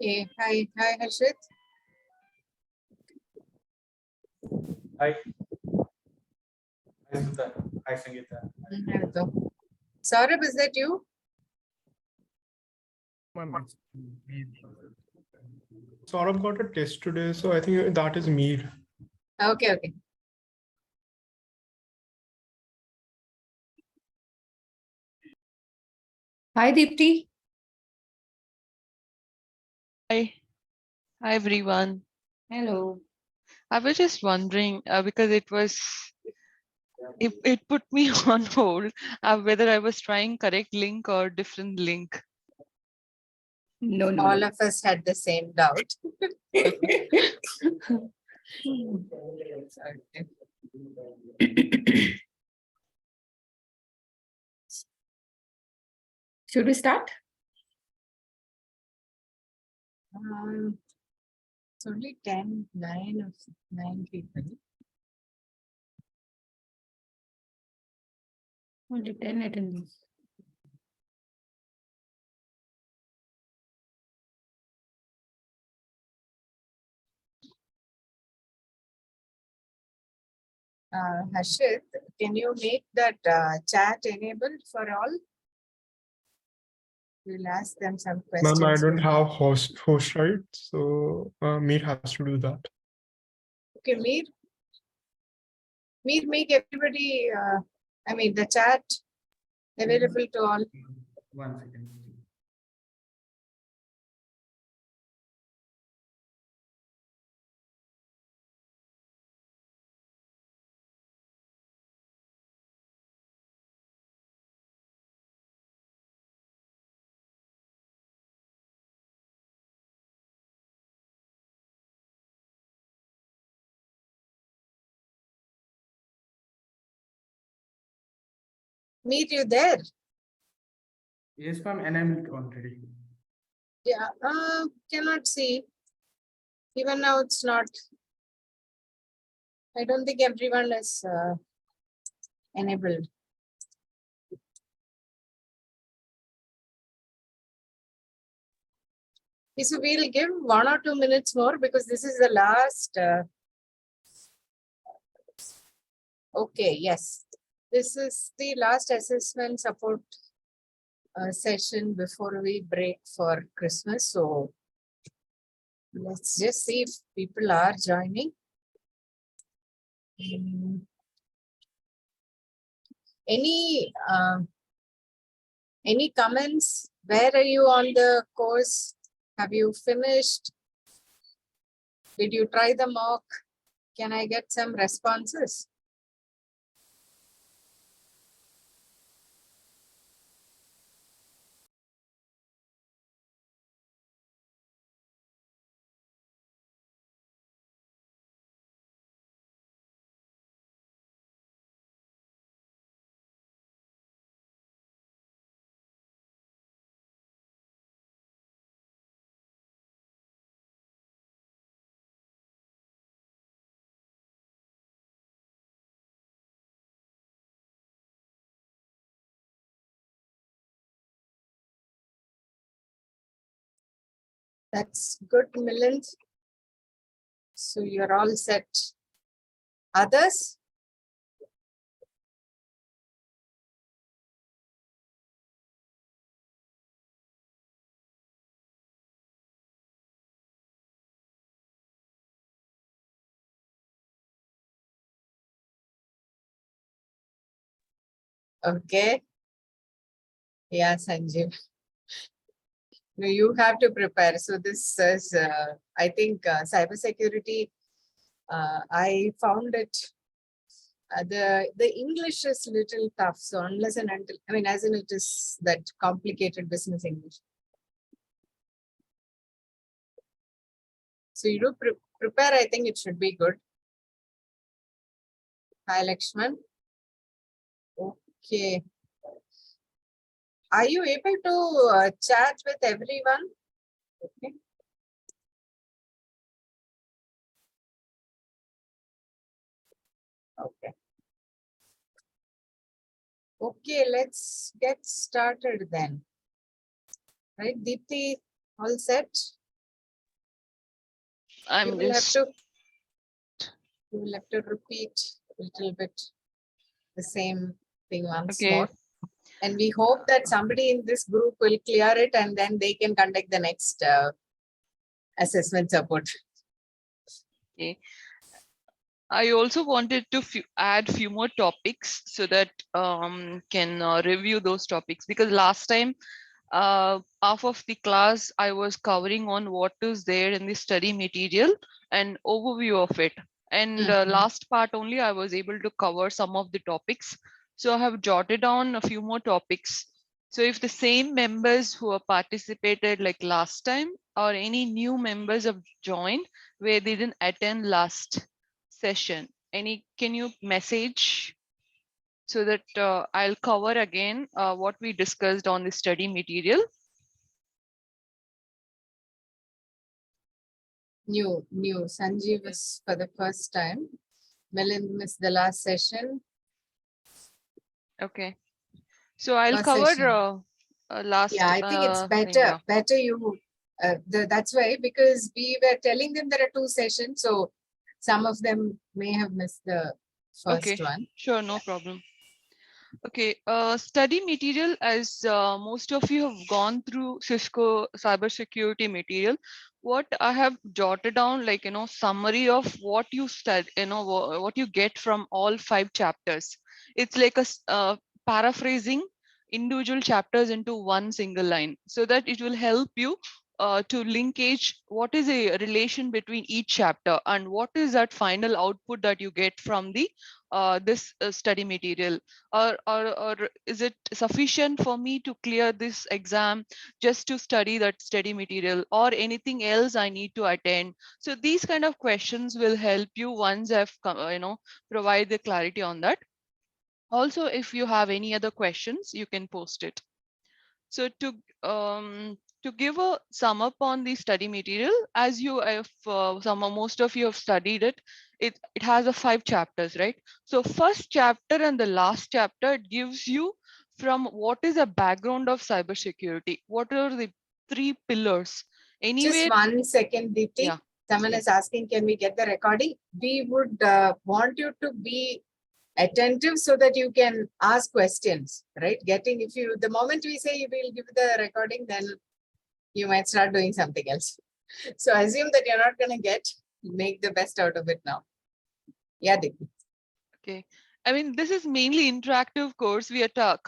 Hey, hi, Harshit. Hi. Hi, Sudha. Hi, Sangeeta. Saurabh, is that you? Saurabh got a test today, so I think that is me. Okay, okay. Hi, Deepti. Hi. Hi, everyone. Hello. I was just wondering because it put me on hold whether I was trying correct link or different link. No, no. All of us had the same doubt. Should we start? It's only 9 people. Only 10 attendees. Harshit, can you make that chat enabled for all? We'll ask them some questions. Ma'am, I don't have host right, so Meet has to do that. Okay, Meet, make everybody, the chat available to all. 1 second. Meet, you there? Yes, ma'am, and I'm already. Yeah, cannot see. Even now it's not. I don't think everyone is enabled. Okay, so we'll give 1 or 2 minutes more because this is the last. Okay, yes. This is the last assessment support session before we break for Christmas. So let's just see if people are joining. Any comments? Where are you on the course? Have you finished? Did you try the mock? Can I get some responses? That's good, Milind. So you're all set. Others? Okay. Yeah, Sanjeev. No, you have to prepare. So this is, I think, cybersecurity. I found it. The English is little tough. So unless and until, as in it is that complicated business English. So you do prepare. I think it should be good. Hi, Lakshman. Okay. Are you able to chat with everyone? Okay. Okay. Okay, let's get started then. Right, Deepti, all set? You I'm will have just to, you will have to repeat a little bit the same thing once okay. more. And we hope that somebody in this group will clear it and then they can conduct the next assessment support. Okay. I also wanted to add few more topics so that can review those topics, because last time half of the class I was covering on what is there in the study material and overview of it. And last part only I was able to cover some of the topics. So I have jotted down a few more topics. So if the same members who have participated like last time or any new members have joined where they didn't attend last session, can you message so that I'll cover again what we discussed on the study material. New. Sanjeev was for the first time. Milind missed the last session. Okay, so I'll First cover session. last Yeah, I think it's thing, yeah. better you, that's why, because we were telling them there are 2 sessions. So some of them may have missed the Okay, first one. sure, no problem. Okay, study material, as most of you have gone through Cisco cybersecurity material. What I have jotted down, like, summary of what you study, what you get from all 5 chapters. It's like a paraphrasing individual chapters into one single line, so that it will help you to linkage what is a relation between each chapter and what is that final output that you get from the this study material. Or is it sufficient for me to clear this exam just to study that study material, or anything else I need to attend? So these kind of questions will help you once I've provide the clarity on that. Also, if you have any other questions, you can post it. So to give a sum up on the study material, as you have most of you have studied it, it has a 5 chapters, right? So first chapter and the last chapter, it gives you from what is a background of cybersecurity, what are the 3 pillars. Just Anyway, 1 second, Deepti. yeah. Someone is asking, can we get the recording? We would want you to be attentive so that you can ask questions, right? The moment we say you will give the recording, then you might start doing something else. So assume that you're not going to make the best out of it now. Yeah, Deepti. Okay. I mean, this is mainly interactive course. We are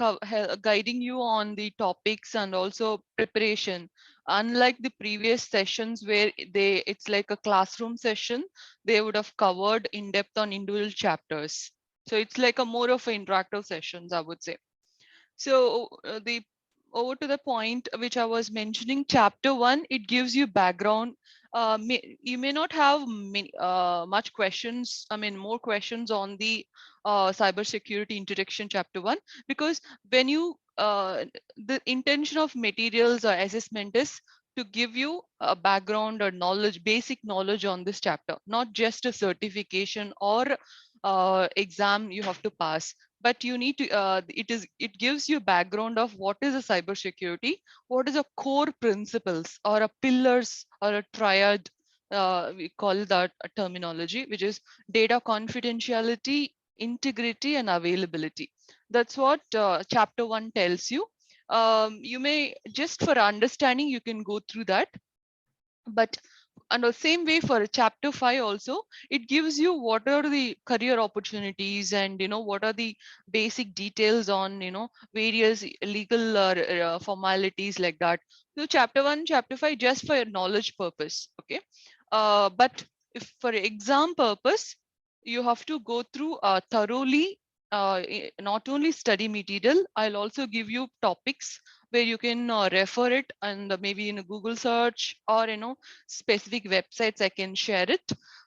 guiding you on the topics and also preparation. Unlike the previous sessions where it's like a classroom session, they would have covered in depth on individual chapters. So it's like a more of an interactive sessions, I would say. So the over to the point which I was mentioning, chapter 1, it gives you background. You may not have much questions, more questions on the cybersecurity introduction chapter 1, because when you the intention of materials or assessment is to give you a background or knowledge, basic knowledge on this chapter, not just a certification or exam you have to pass, but you need to it gives you background of what is a cybersecurity, what is a core principles or a pillars or a triad, we call that a terminology, which is data confidentiality, integrity, and availability. That's what chapter 1 tells you. You may, just for understanding, you can go through that. But and the same way for chapter 5 also, it gives you what are the career opportunities and what are the basic details on various legal formalities like that. So chapter 1, chapter 5, just for your knowledge purpose. Okay. But if for exam purpose, you have to go through thoroughly, not only study material, I'll also give you topics where you can refer it, and maybe in a Google search or specific websites I can share it,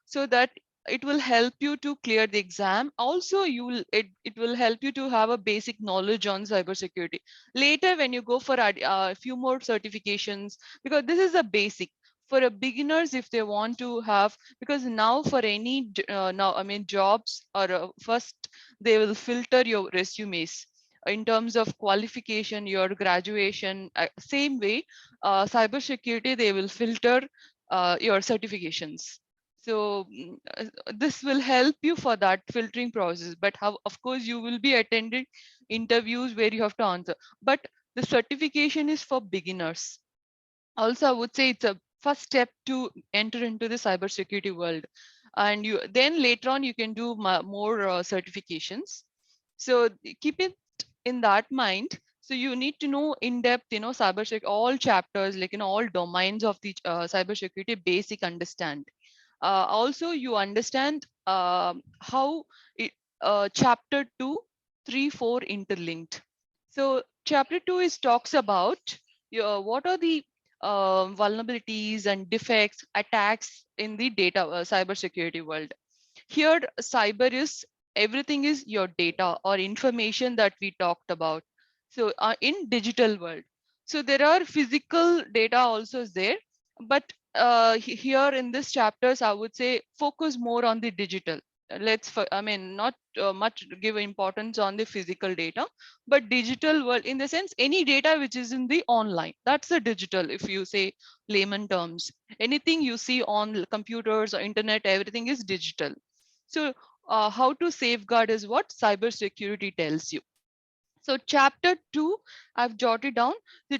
so that it will help you to clear the exam. Also, it will help you to have a basic knowledge on cybersecurity later when you go for a few more certifications, because this is a basic for a beginners if they want to have. Because now for any jobs, or first they will filter your resumes in terms of qualification, your graduation. Same way, cybersecurity, they will filter your certifications. So this will help you for that filtering process. But how, of course, you will be attending interviews where you have to answer. But the certification is for beginners. Also, I would say it's a first step to enter into the cybersecurity world. And you then later on, you can do more certifications. So keep it in that mind. So you need to know in depth, cybersecurity, all chapters, like all domains of the cybersecurity basic understand. Also, you understand how it, chapter 2, 3, 4 interlinked. So chapter 2 is talks about what are the vulnerabilities and defects, attacks in the data cybersecurity world. Here, cyber is everything is your data or information that we talked about. So in digital world, so there are physical data also is there, but here in this chapters, I would say focus more on the digital. I mean, not much give importance on the physical data, but digital world in the sense any data which is in the online, that's a digital. If you say layman terms, anything you see on computers or internet, everything is digital. So how to safeguard is what cybersecurity tells you. So chapter 2, I've jotted down the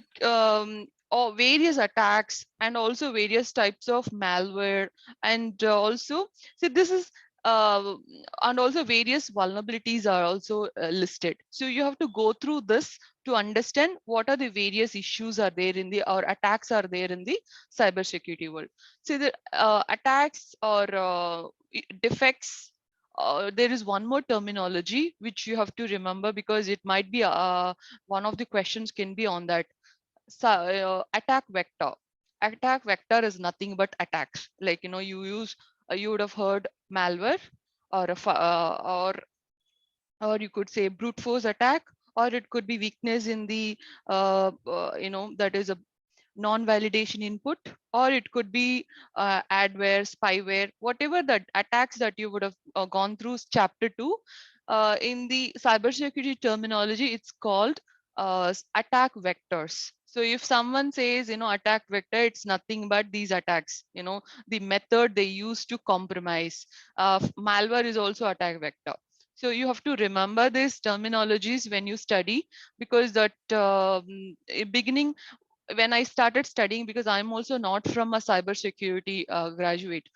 various attacks and also various types of malware, and also, so this is and also various vulnerabilities are also listed. So you have to go through this to understand what are the various issues are there in the or attacks are there in the cybersecurity world. So the attacks or defects, there is one more terminology which you have to remember, because it might be one of the questions can be on that. So, attack vector. Attack vector is nothing but attacks. Like you use you would have heard malware, or or you could say brute force attack, or it could be weakness in the that is a non-validation input, or it could be adware, spyware, whatever the attacks that you would have gone through chapter 2. In the cybersecurity terminology, it's called attack vectors. So if someone says, attack vector, it's nothing but these attacks, the method they use to compromise. Malware is also attack vector. So you have to remember these terminologies when you study, because that beginning when I started studying, because I'm also not from a cybersecurity graduate,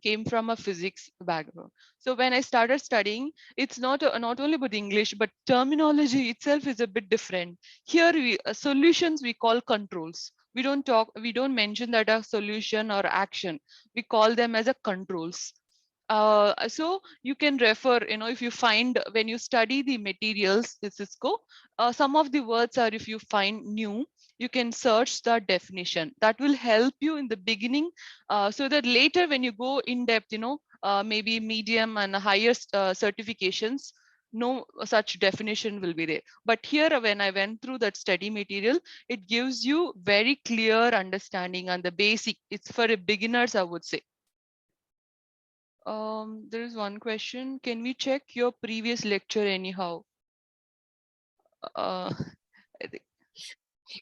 came from a physics background. So when I started studying, it's not only about English, but terminology itself is a bit different. Here, solutions we call controls. We don't mention that a solution or action. We call them as a controls. So you can refer, if you find when you study the materials, the Cisco, some of the words are, if you find new, you can search the definition. That will help you in the beginning, so that later when you go in depth, maybe medium and higher certifications, no such definition will be there. But here, when I went through that study material, it gives you very clear understanding and the basic. It's for beginners, I would say. There is one question. Can we check your previous lecture anyhow? I think.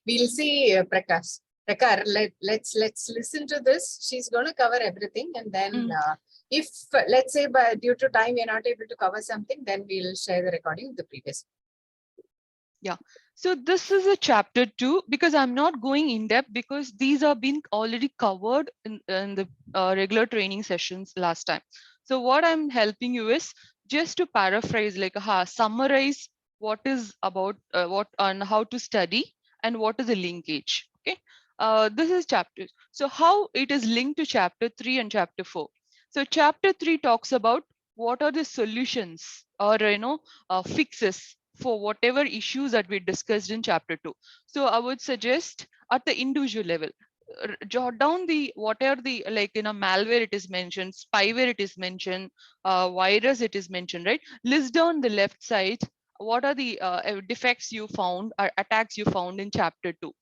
We'll see, Prakash. Prakar, let's listen to this. She's going to cover everything, and then if let's say due to time we're not able to cover something, then we'll share the recording of the previous. Yeah. So this is a chapter 2, because I'm not going in depth, because these are being already covered in the regular training sessions last time. So what I'm helping you is just to paraphrase, like summarize what is about what and how to study and what is the linkage. Okay. This is chapter. So how it is linked to chapter 3 and chapter 4. So chapter 3 talks about what are the solutions or fixes for whatever issues that we discussed in chapter 2. So I would suggest at the individual level, jot down the what are the, like malware it is mentioned, spyware it is mentioned, virus it is mentioned, right? List down the left side what are the defects you found or attacks you found in chapter 2,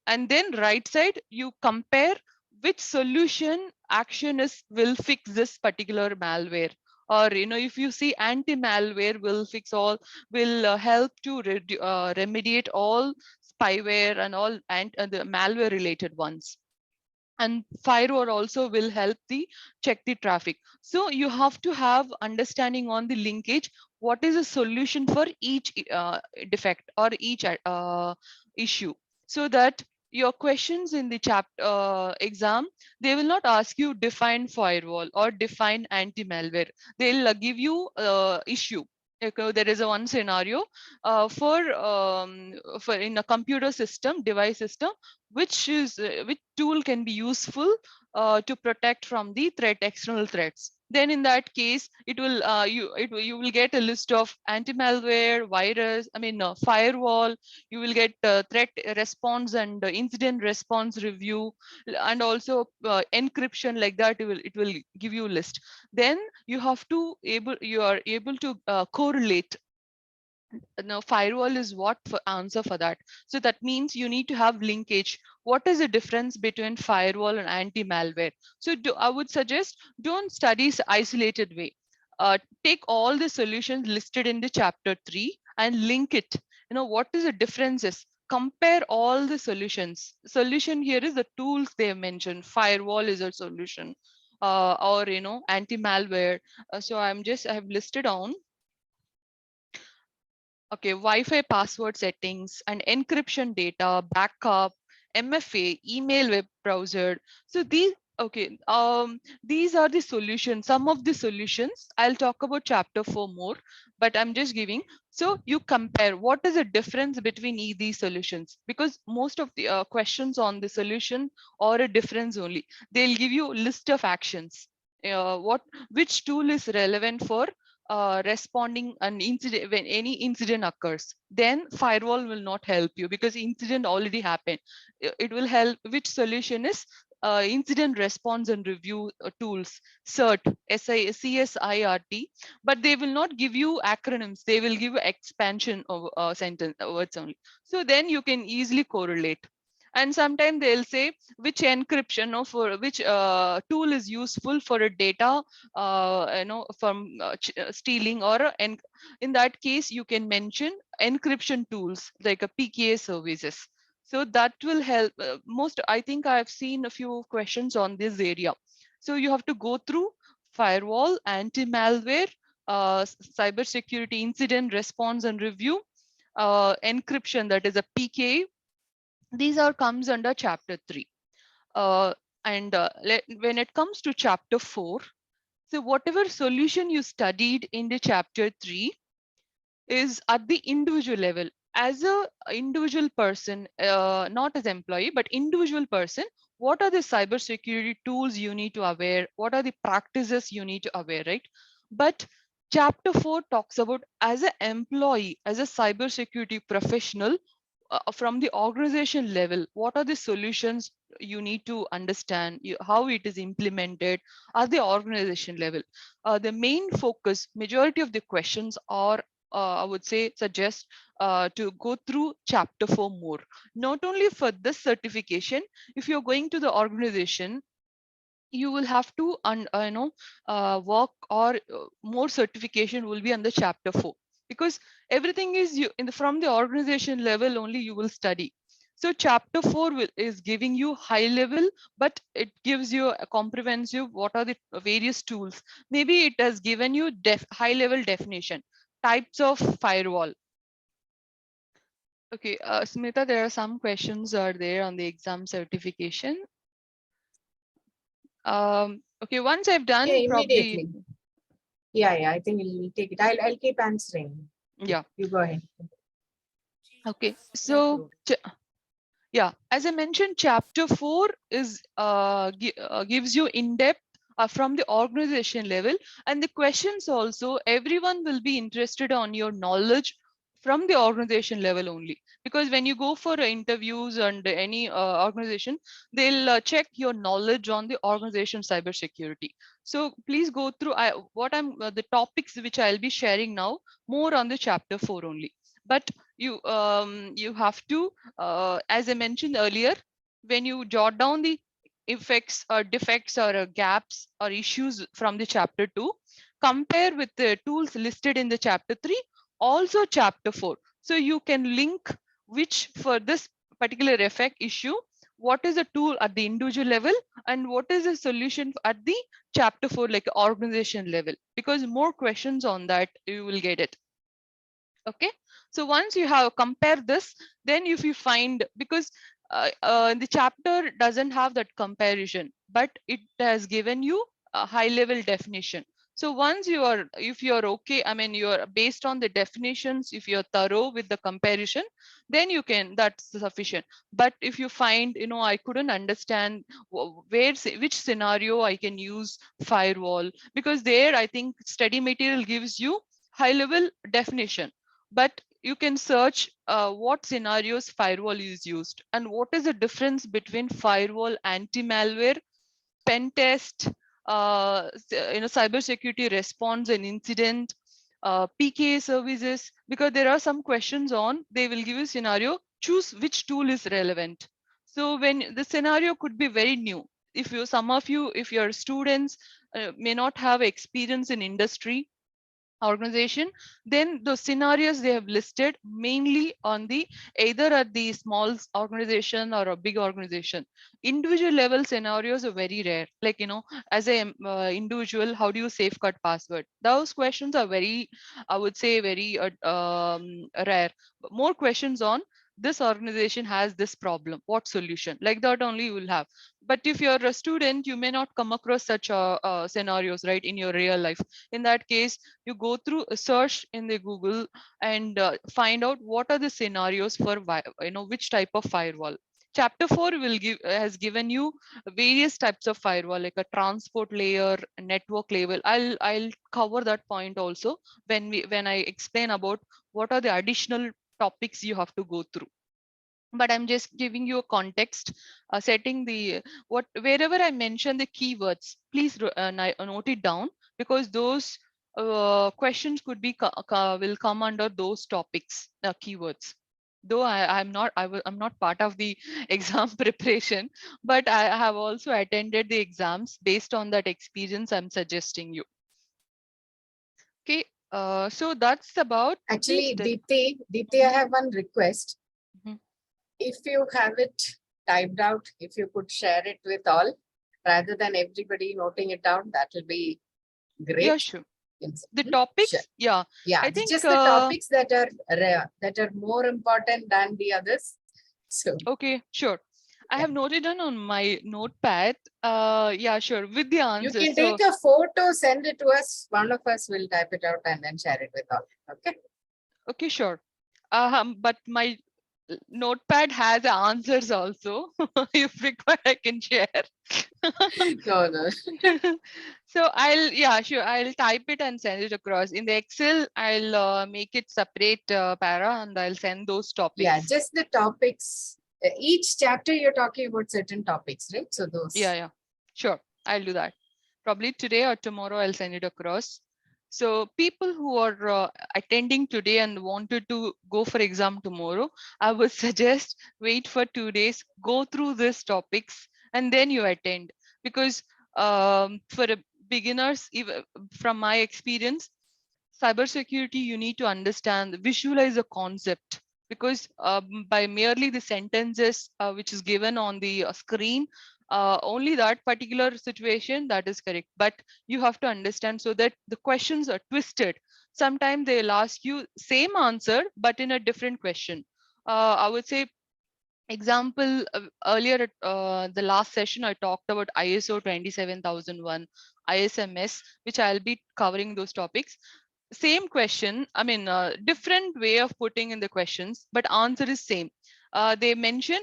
and then right side you compare which solution action is will fix this particular malware, or if you see anti-malware will fix all, will help to remediate all spyware and all and the malware related ones. and firewall also will help the check the traffic. So you have to have understanding on the linkage, what is a solution for each defect or each issue, so that your questions in the chapter exam, they will not ask you define firewall or define anti-malware. They'll give you issue. Okay, there is a one scenario for in a computer system device system, which tool can be useful to protect from the external threats. Then in that case, it will you will get a list of anti-malware, virus, firewall. You will get threat response and incident response review, and also encryption, like that. It will give you a list. Then you are able to correlate. Now firewall is what for answer for that. So that means you need to have linkage. What is the difference between firewall and anti-malware? So I would suggest, don't study isolated way. Take all the solutions listed in the chapter 3 and link it. What is the differences? Compare all the solutions. Solution here is the tools they have mentioned. Firewall is a solution, or anti-malware. So I have listed on. Okay, Wi-Fi password settings and encryption data, backup, MFA, email web browser. So these are the solutions. Some of the solutions, I'll talk about chapter 4 more, but I'm just giving. So you compare what is the difference between these solutions, because most of the questions on the solution are a difference only. They'll give you a list of actions. Which tool is relevant for responding an incident when any incident occurs. Then firewall will not help you because incident already happened. It will help. Which solution is incident response and review tools, CERT, CSIRT, but they will not give you acronyms. They will give you expansion of sentence words only. So then you can easily correlate. And sometimes they'll say which encryption or for which tool is useful for a data from stealing, or in that case you can mention encryption tools like a PKA services. So that will help. I think I've seen a few questions on this area. So you have to go through firewall, anti-malware, cybersecurity incident response and review, encryption, that is a PKA. These are comes under chapter 3. When it comes to chapter 4, so whatever solution you studied in the chapter 3 is at the individual level. As a individual person, not as employee, but individual person, what are the cybersecurity tools you need to aware? What are the practices you need to aware, right? But chapter 4 talks about as an employee, as a cybersecurity professional, from the organization level, what are the solutions you need to understand, how it is implemented at the organization level. The main focus, majority of the questions are, I would say, suggest to go through chapter 4 more. Not only for this certification, if you're going to the organization, you will have to work, or more certification will be under chapter 4, because everything is from the organization level only you will study. So chapter 4 is giving you high level, but it gives you a comprehensive what are the various tools. Maybe it has given you high level definition, types of firewall. Okay, Smita, there are some questions are there on the exam certification. Okay, once I've done, Yeah, probably. immediately. Yeah, I think we'll take it. I'll keep answering. Yeah. You go ahead. Okay. So yeah, as I mentioned, chapter 4 is gives you in depth from the organization level, and the questions also, everyone will be interested on your knowledge from the organization level only, because when you go for interviews and any organization, they'll check your knowledge on the organization cybersecurity. So please go through the topics which I'll be sharing now, more on the chapter 4 only. But you have to, as I mentioned earlier, when you jot down the effects or defects or gaps or issues from the chapter 2, compare with the tools listed in the chapter 3, also chapter 4. So you can link which for this particular effect issue, what is the tool at the individual level and what is the solution at the chapter 4 like organization level, because more questions on that you will get it. Okay, so once you have compare this, then if you find, because the chapter doesn't have that comparison, but it has given you a high level definition. So once you are, if you're okay, I mean you're based on the definitions, if you're thorough with the comparison, then you can, that's sufficient. But if you find, you know, I couldn't understand which scenario I can use firewall, because there I think study material gives you high level definition, but you can search what scenarios firewall is used and what is the difference between firewall, anti-malware, pen test, cybersecurity response and incident, PKA services, because there are some questions on, they will give you scenario, choose which tool is relevant. So when the scenario could be very new, if you, some of you, if your students may not have experience in industry, organization, then the scenarios they have listed mainly on the either at the small organization or a big organization. Individual level scenarios are very rare, like, you know, as a individual, how do you safeguard password? Those questions are very, I would say, very rare. But more questions on this organization has this problem, what solution, like that only you will have. But if you're a student, you may not come across such scenarios, right, in your real life. In that case, you go through a search in the Google and find out what are the scenarios for which type of firewall. Chapter 4 will give has given you various types of firewall, like a transport layer, a network level. I'll cover that point also when I explain about what are the additional topics you have to go through. But I'm just giving you a context, setting the what wherever I mention the keywords, please note it down, because those questions could be will come under those topics, keywords. Though I'm not part of the exam preparation, but I have also attended the exams based on that experience I'm suggesting you. Okay, so that's about Actually, the Deepthi, I have one request. Mhm. If you have it typed out, if you could share it with all, rather than everybody noting it down, that will be great. Yeah, sure. Yes. The Sure. topics, yeah, Yeah, I it's think just the topics that are rare, that are more important than the others. So okay, sure. I Yeah. have noted down on my notepad. Yeah, sure, with the you answers. can So take a photo, send it to us. One of us will type it out and then share it with all. Okay. okay, sure. But my notepad has answers also. If required, I can share. No, no. So yeah, sure, I'll type it and send it across. In the Excel, I'll make it separate para and I'll send those topics. Yeah, just the topics. Each chapter you're talking about certain topics, right? So those. Yeah, sure, I'll do that. Probably today or tomorrow, I'll send it across. So people who are attending today and wanted to go for exam tomorrow, I would suggest wait for 2 days, go through these topics, and then you attend. Because for beginners, even from my experience, cybersecurity, you need to understand, visualize a concept, because by merely the sentences which is given on the screen, only that particular situation that is correct, but you have to understand, so that the questions are twisted. Sometimes they'll ask you same answer but in a different question. I would say, example, earlier at the last session I talked about ISO 27001, ISMS, which I'll be covering those topics. Same question, I mean, different way of putting in the questions, but answer is same. They mention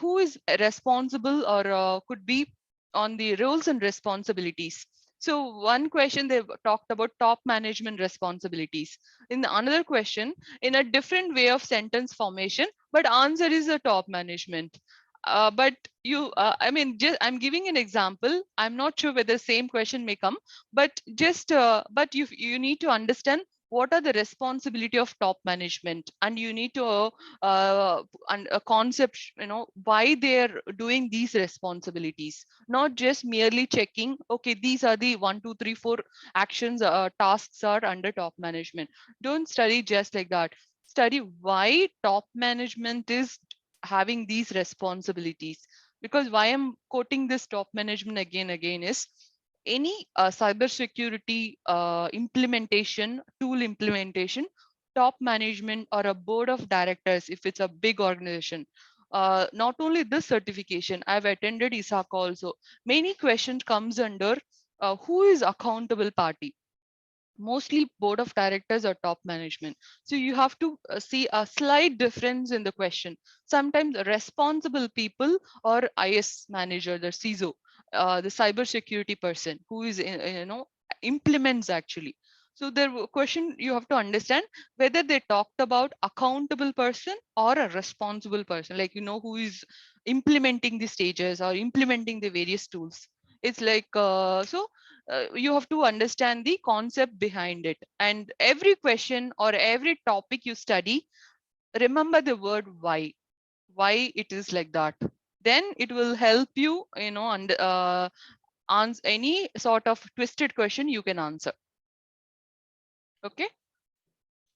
who is responsible or could be on the roles and responsibilities. So one question they talked about top management responsibilities. In the another question, in a different way of sentence formation, but answer is a top management. But I mean, just I'm giving an example. I'm not sure whether same question may come, but just but you need to understand what are the responsibility of top management, and you need to and a concept, you know, why they're doing these responsibilities, not just merely checking, okay, these are the 1 2 3 4 actions, tasks are under top management. Don't study just like that. Study why top management is having these responsibilities. Because why I'm quoting this top management again is any cybersecurity implementation, tool implementation, top management or a board of directors, if it's a big organization, not only this certification, I've attended ISAC also. Many questions comes under who is accountable party. Mostly board of directors or top management. So you have to see a slight difference in the question. Sometimes responsible people or IS manager, the CISO, the cybersecurity person who is implements actually. So the question you have to understand whether they talked about accountable person or a responsible person, like who is implementing the stages or implementing the various tools. It's like you have to understand the concept behind it. And every question or every topic you study, remember the word why it is like that. Then it will help you, answer any sort of twisted question you can answer. Okay.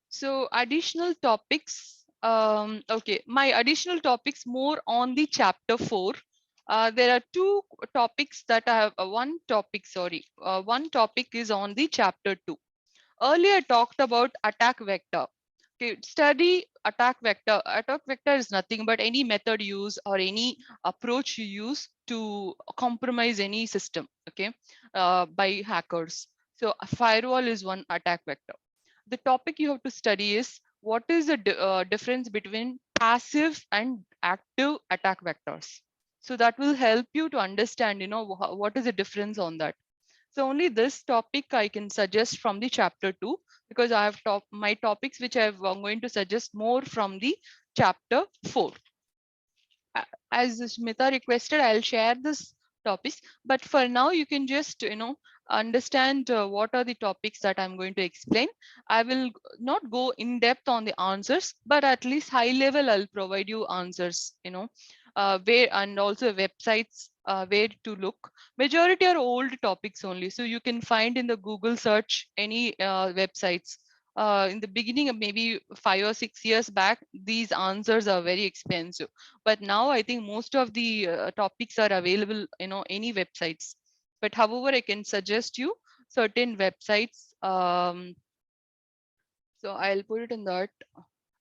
So additional topics. Okay, my additional topics more on the chapter 4. There are two topics that I have. One topic, sorry. One topic is on the chapter 2. Earlier talked about attack vector. Okay, study attack vector. Attack vector is nothing but any method used or any approach you use to compromise any system. Okay, by hackers. So a firewall is one attack vector. The topic you have to study is what is the difference between passive and active attack vectors. So that will help you to understand, what is the difference on that. So only this topic I can suggest from the chapter 2, because I have my topics which I'm going to suggest more from the chapter 4. As Smita requested, I'll share this topics, but for now you can just understand what are the topics that I'm going to explain. I will not go in depth on the answers, but at least high level I'll provide you answers, where, and also websites where to look. Majority are old topics only, so you can find in the Google search any websites. In the beginning of maybe 5 or 6 years back, these answers are very expensive, but now I think most of the topics are available, any websites. But however, I can suggest you certain websites. So I'll put it in that.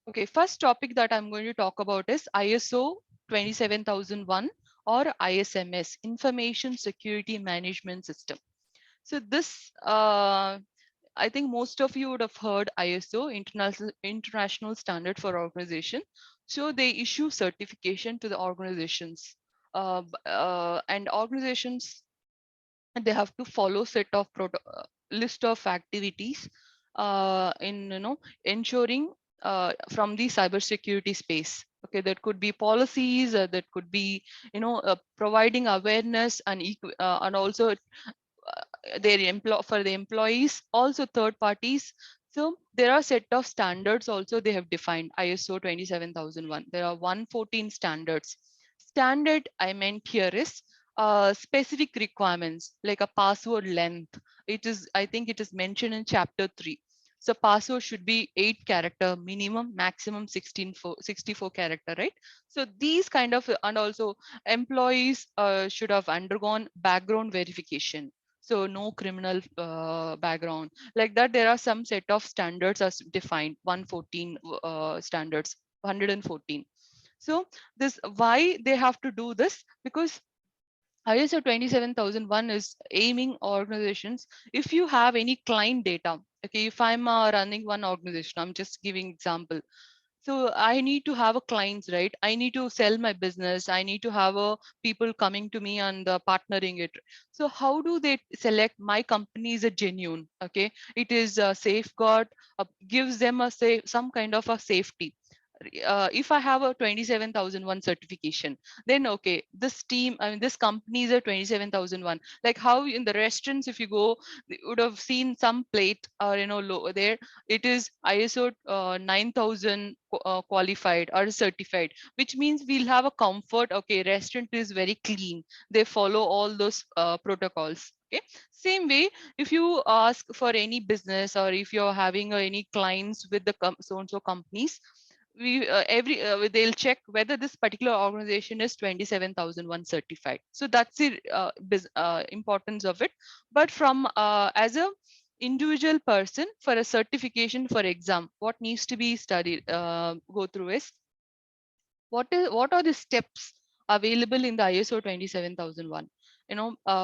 Okay, first topic that I'm going to talk about is ISO 27001 or ISMS, Information Security Management System. So this, I think most of you would have heard ISO, International Standard for Organization. So they issue certification to the organizations, and organizations, they have to follow set of list of activities in ensuring from the cybersecurity space. Okay, that could be policies, that could be providing awareness and also for the employees, also third parties. So there are set of standards also they have defined. ISO 27001, there are 114 standards. Standard I meant here is specific requirements like a password length. It is, I think it is mentioned in chapter 3. So password should be 8 character minimum, maximum 64 character, right? So these kind of, and also employees should have undergone background verification. So no criminal background, like that. There are some set of standards as defined, 114 standards, 114. So this, why they have to do this? Because ISO 27001 is aiming organizations. If you have any client data, okay, if I'm running one organization, I'm just giving example. So I need to have a clients, right? I need to sell my business. I need to have a people coming to me and partnering it. So how do they select my company is a genuine? Okay, it is a safeguard, gives them a some kind of a safety. If I have a 27001 certification, then okay, this team, I mean, this company is a 27001. Like how in the restaurants, if you go, you would have seen some plate or there it is ISO 9000 qualified or certified, which means we'll have a comfort. Okay, restaurant is very clean. They follow all those protocols. Okay, same way, if you ask for any business or if you're having any clients with the so and so companies, they'll check whether this particular organization is 27001 certified. So that's the importance of it. But from as a individual person, for a certification for exam, what needs to be studied, go through is what are the steps available in the ISO 27001.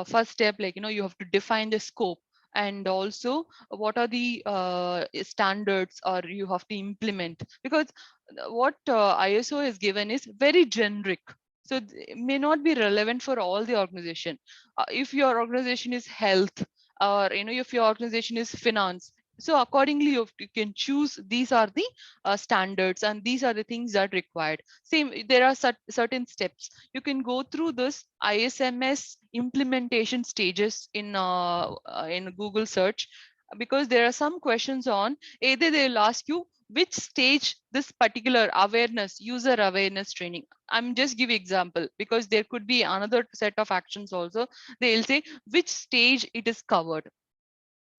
First step, like, you have to define the scope, and also what are the standards, or you have to implement, because what ISO is given is very generic, so it may not be relevant for all the organization. If your organization is health, or if your organization is finance, so accordingly you can choose these are the standards, and these are the things that are required. Same, there are certain steps. You can go through this ISMS implementation stages in Google search, because there are some questions on, either they'll ask you which stage this particular awareness, user awareness training. I'm just give example, because there could be another set of actions also. They'll say which stage it is covered,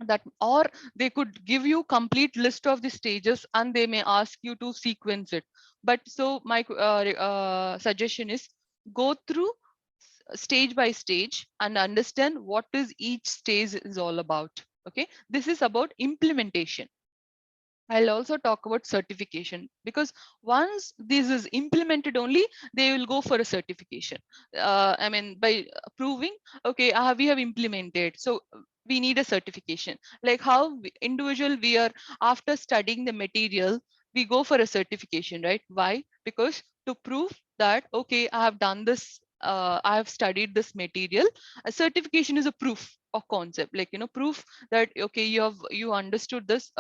that, or they could give you complete list of the stages and they may ask you to sequence it. But so my suggestion is, go through stage by stage and understand what is each stage is all about. Okay, this is about implementation. I'll also talk about certification, because once this is implemented only, they will go for a certification. I mean, by proving, okay, we have implemented, so we need a certification. Like how individual we are, after studying the material, we go for a certification, right? Why? Because to prove that, okay, I have done this, I have studied this material. A certification is a proof of concept, like, proof that, okay, you understood this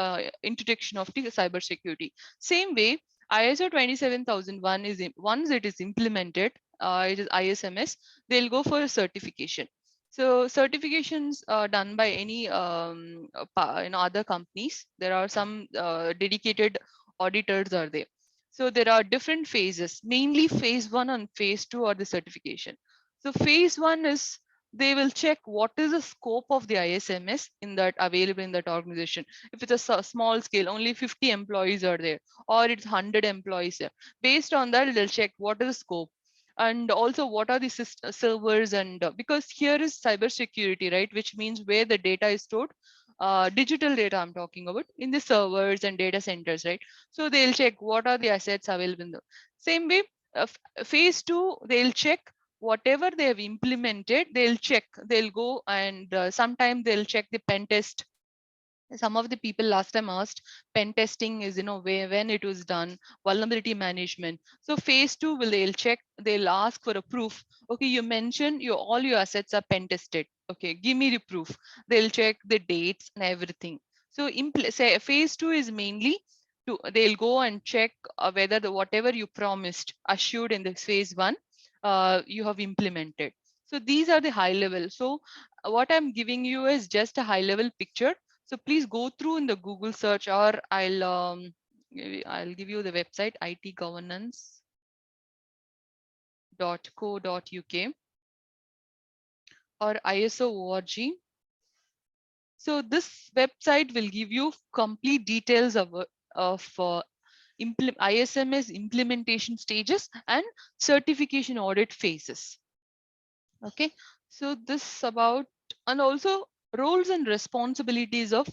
introduction of the cybersecurity. Same way, ISO 27001 is once it is implemented, it is ISMS, they'll go for a certification. So certifications are done by any other companies. There are some dedicated auditors are there. So there are different phases. Mainly phase 1 and phase 2 are the certification. So phase 1 is, they will check what is the scope of the ISMS in that available in that organization. If it's a small scale, only 50 employees are there, or it's 100 employees there. Based on that, they'll check what is the scope, and also what are the servers, and because here is cybersecurity, right, which means where the data is stored, digital data I'm talking about, in the servers and data centers, right? So they'll check what are the assets available in the same way. Phase 2, they'll check whatever they have implemented, they'll check, they'll go and sometime they'll check the pen test. Some of the people last time asked, pen testing is, when it was done, vulnerability management. So phase 2 will, they'll check, they'll ask for a proof. Okay, you mentioned all your assets are pen tested. Okay, give me the proof. They'll check the dates and everything. So say phase 2 is mainly they'll go and check whether whatever you promised, assured in the phase 1, you have implemented. So these are the high level. So what I'm giving you is just a high level picture. So please go through in the Google search, or I'll give you the website, itgovernance.co.uk or ISO.org. So this website will give you complete details of ISMS implementation stages and certification audit phases. Okay, so this about, and also roles and responsibilities of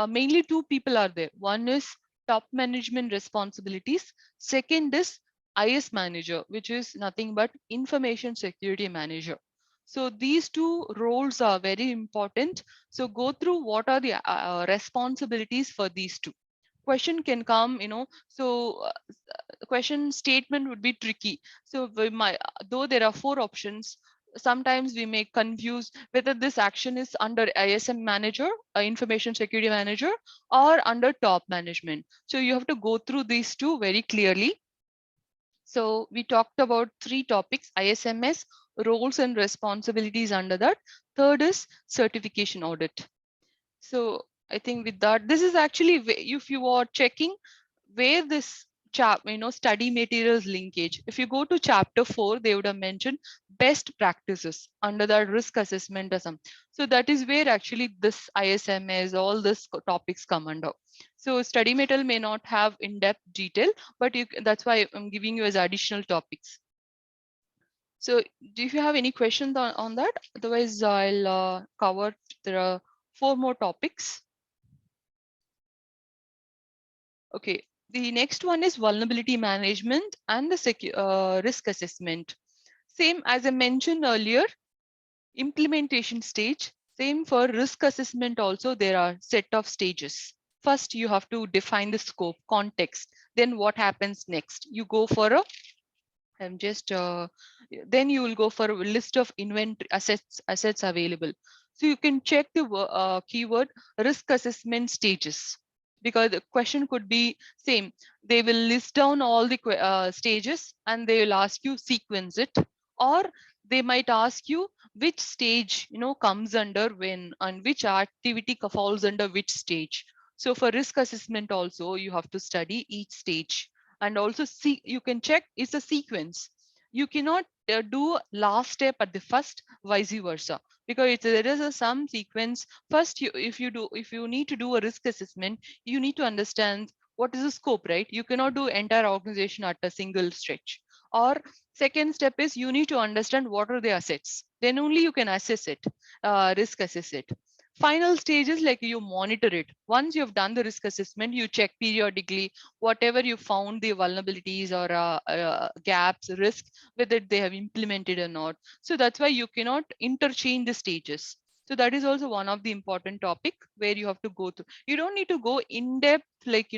mainly two people are there. One is top management responsibilities. Second is IS manager, which is nothing but information security manager. So these two roles are very important. So go through what are the responsibilities for these two. Question can come, so question statement would be tricky. So though there are 4 options, sometimes we may confuse whether this action is under ISM manager, information security manager, or under top management. So you have to go through these two very clearly. So we talked about 3 topics: ISMS, roles and responsibilities under that. Third is certification audit. So I think with that, this is actually, if you are checking where this study materials linkage, if you go to chapter 4, they would have mentioned best practices under that risk assessment or some. So that is where actually this ISMS, all this topics come under. So study material may not have in-depth detail, but that's why I'm giving you as additional topics. So do you have any questions on that? Otherwise, I'll cover. There are 4 more topics. Okay, the next one is vulnerability management and the risk assessment. Same as I mentioned earlier, implementation stage. Same for risk assessment also, there are set of stages. First, you have to define the scope, context. Then what happens next? You go for a I'm just then you will go for a list of inventory assets available. So you can check the keyword risk assessment stages, because the question could be same. They will list down all the stages and they will ask you sequence it, or they might ask you which stage comes under when, and which activity falls under which stage. So for risk assessment also you have to study each stage, and also see, you can check it's a sequence. You cannot do last step at the first, vice versa, because there is some sequence. First, if you need to do a risk assessment, you need to understand what is the scope, right? You cannot do entire organization at a single stretch. Or second step is you need to understand what are the assets, then only you can assess it, risk assess it. Final stage is like you monitor it. Once you've done the risk assessment, you check periodically whatever you found, the vulnerabilities or gaps, risks, whether they have implemented or not. So that's why you cannot interchange the stages. So that is also one of the important topic where you have to go through. You don't need to go in depth, like,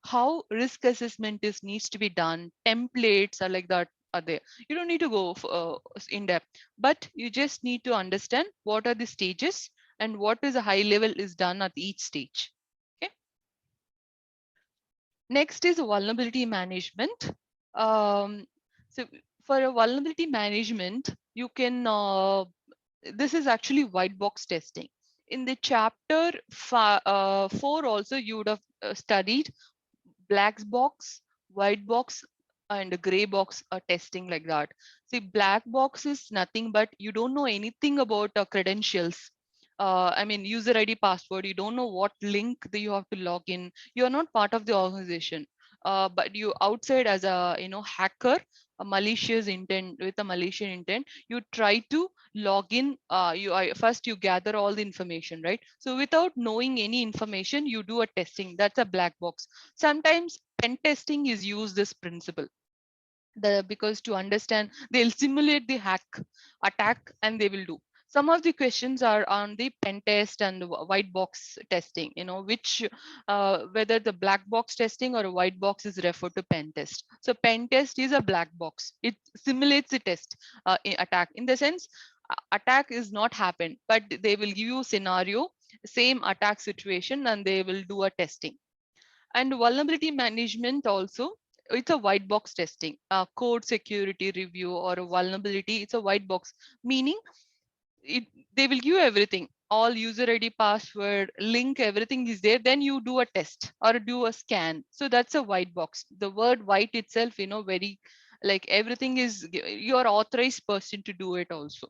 how risk assessment is needs to be done. Templates are like that are there. You don't need to go in depth, but you just need to understand what are the stages and what is a high level is done at each stage. Okay. Next is vulnerability management. So for a vulnerability management, you can, this is actually white box testing. In the chapter 4 also, you would have studied black box, white box, and gray box testing like that. See, black box is nothing but you don't know anything about credentials. I mean, user ID, password, you don't know what link that you have to log in. You're not part of the organization, but you outside as a hacker, a malicious intent, with a malicious intent, you try to log in. First you gather all the information, right? So without knowing any information, you do a testing. That's a black box. Sometimes pen testing is used this principle. Because to understand, they'll simulate the attack and they will do. Some of the questions are on the pen test and the white box testing, which whether the black box testing or a white box is referred to pen test. So pen test is a black box. It simulates the test attack. In the sense, attack is not happened, but they will give you scenario, same attack situation, and they will do a testing. And vulnerability management also, it's a white box testing, code security review or a vulnerability. It's a white box, meaning they will give you everything, all user ID, password, link, everything is there. Then you do a test or do a scan. So that's a white box. The word white itself, very like everything is, you're authorized person to do it also,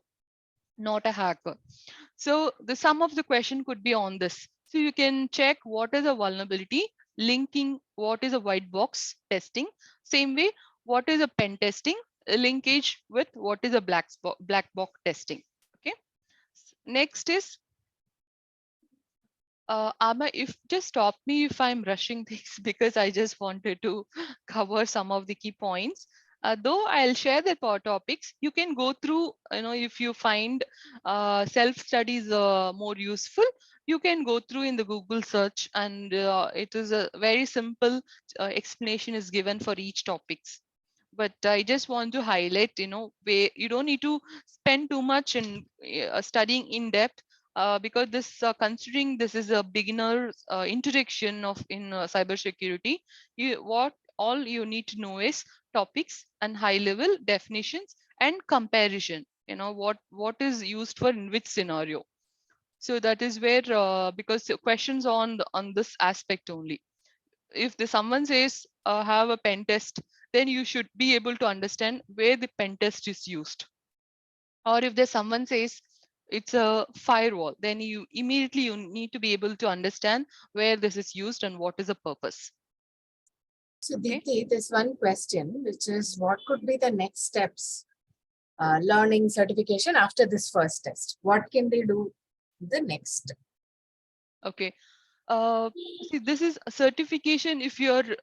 not a hacker. So the sum of the question could be on this. So you can check what is a vulnerability, linking what is a white box testing. Same way, what is a pen testing, a linkage with what is a black box testing. Okay. Next is, Amma, if just stop me if I'm rushing things because I just wanted to cover some of the key points. Though I'll share the topics, you can go through, if you find self-studies more useful, you can go through in the Google search, and it is a very simple explanation is given for each topics. But I just want to highlight, where you don't need to spend too much in studying in depth, because this considering this is a beginner introduction of in cybersecurity. What all you need to know is topics and high level definitions and comparison, what is used for in which scenario. So that is where, because the questions on this aspect only. If someone says have a pen test, then you should be able to understand where the pen test is used. Or if there's someone says it's a firewall. Then you immediately you need to be able to understand where this is used and what is the purpose. So Okay. Deepti, there's one question, which is what could be the next steps, learning certification after this first test? What can they do the next? Okay. See, this is a certification if you're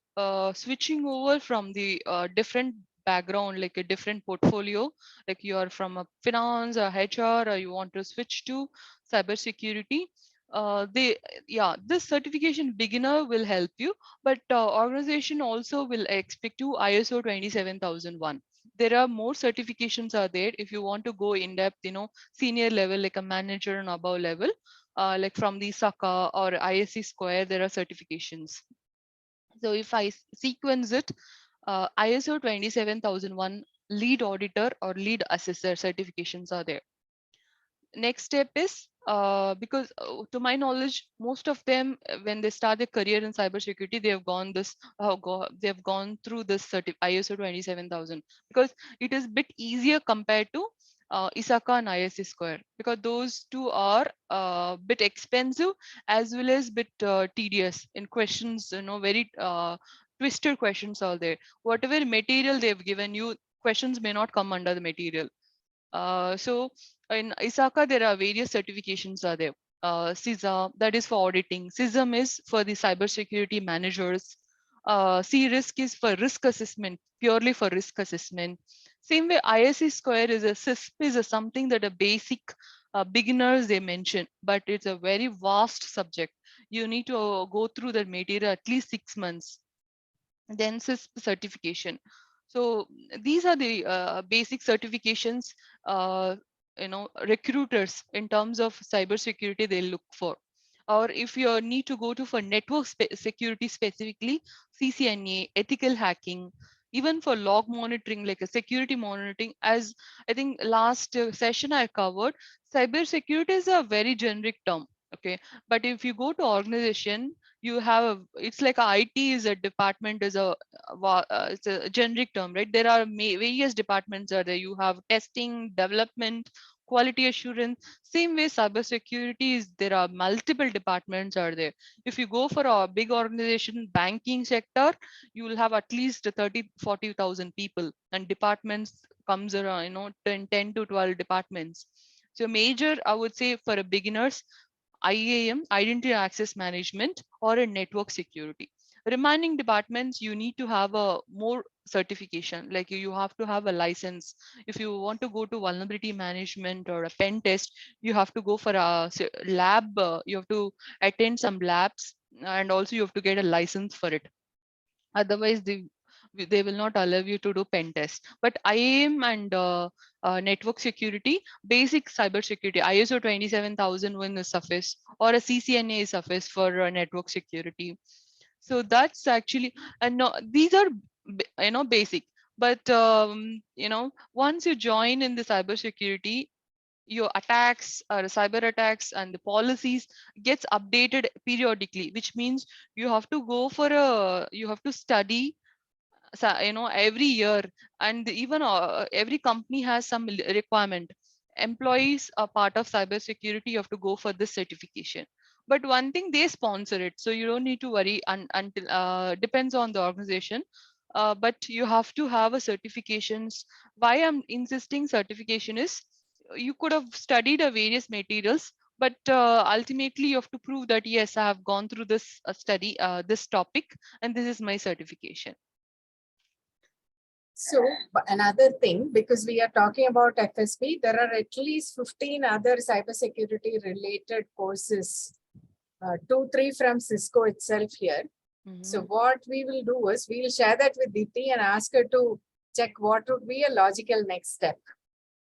switching over from the different background, like a different portfolio, like you are from a finance or HR, or you want to switch to cybersecurity. This certification beginner will help you, but organization also will expect you ISO 27001. There are more certifications are there if you want to go in depth, senior level, like a manager and above level. Like from the SACA or ISC Square, there are certifications. So if I sequence it, ISO 27001 lead auditor or lead assessor certifications are there. Next step is because to my knowledge, most of them when they start their career in cybersecurity, they have gone this they have gone through this ISO 27000 because it is a bit easier compared to ISACA and ISC Square, because those two are a bit expensive as well as bit tedious in questions. Very twisted questions are there. Whatever material they've given you, questions may not come under the material. So in ISACA, there are various certifications are there. CISA, that is for auditing. CISM is for the cybersecurity managers. C-risk is for risk assessment, purely for risk assessment. Same way, ISC Square is a CISP is a something that a basic beginners they mention, but it's a very vast subject. You need to go through that material at least 6 months. Then CISP certification. So these are the basic certifications recruiters in terms of cybersecurity they look for. Or if you need to go to for network security specifically, CCNA, ethical hacking, even for log monitoring, like a security monitoring, as I think last session I covered, cybersecurity is a very generic term. Okay, but if you go to organization, you have it's like a IT is a department is it's a generic term, right? There are various departments are there. You have testing, development, quality assurance. Same way cybersecurity is there are multiple departments are there. If you go for a big organization, banking sector, you will have at least 30-40,000 people, and departments comes around 10 to 12 departments. So major, I would say, for a beginners, IAM, Identity Access Management, or a network security. Remaining departments, you need to have a more certification, like you have to have a license. If you want to go to vulnerability management or a pen test, you have to go for a lab, you have to attend some labs, and also you have to get a license for it. Otherwise, they will not allow you to do pen test. But IAM and network security, basic cyber security, ISO 27001 is suffice, or a CCNA is suffice for network security. So that's actually, and no, these are basic. But once you join in the cyber security, your attacks or cyber attacks and the policies gets updated periodically, which means you have to go for you have to study every year. And even every company has some requirement. Employees are part of cybersecurity, you have to go for this certification. But one thing, they sponsor it, so you don't need to worry until depends on the organization. But you have to have a certifications. Why I'm insisting certification is, you could have studied various materials, but ultimately you have to prove that yes, I have gone through this study, this topic, and this is my certification. So another thing, because we are talking about FSP, there are at least 15 other cybersecurity related courses, 2-3 from Cisco itself here. So what we will do is we will share that with Deepti and ask her to check what would be a logical next step,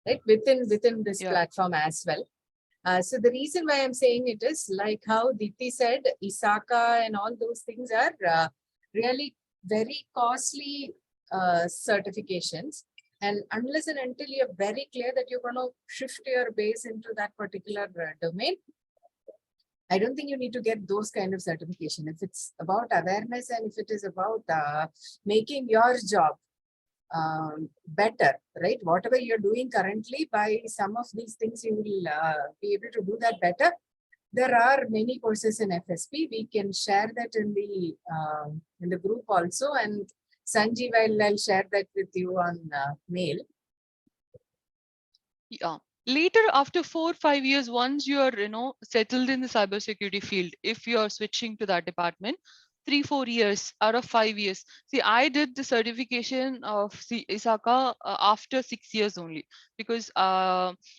right? Within this platform as well. So the reason why I'm saying it is like how Deepti said, ISACA and all those things are really very costly certifications. And unless and until you're very clear that you're going to shift your base into that particular domain, I don't think you need to get those kind of certification. If it's about awareness and if it is about making your job better, right? Whatever you're doing currently, by some of these things, you will be able to do that better. There are many courses in FSP. We can share that in the group also. And Sanjeev, I'll share that with you on mail. Yeah. Later, after 4 or 5 years, once you are, settled in the cybersecurity field, if you are switching to that department, 3 4 years out of 5 years. See, I did the certification of ISACA after 6 years only, because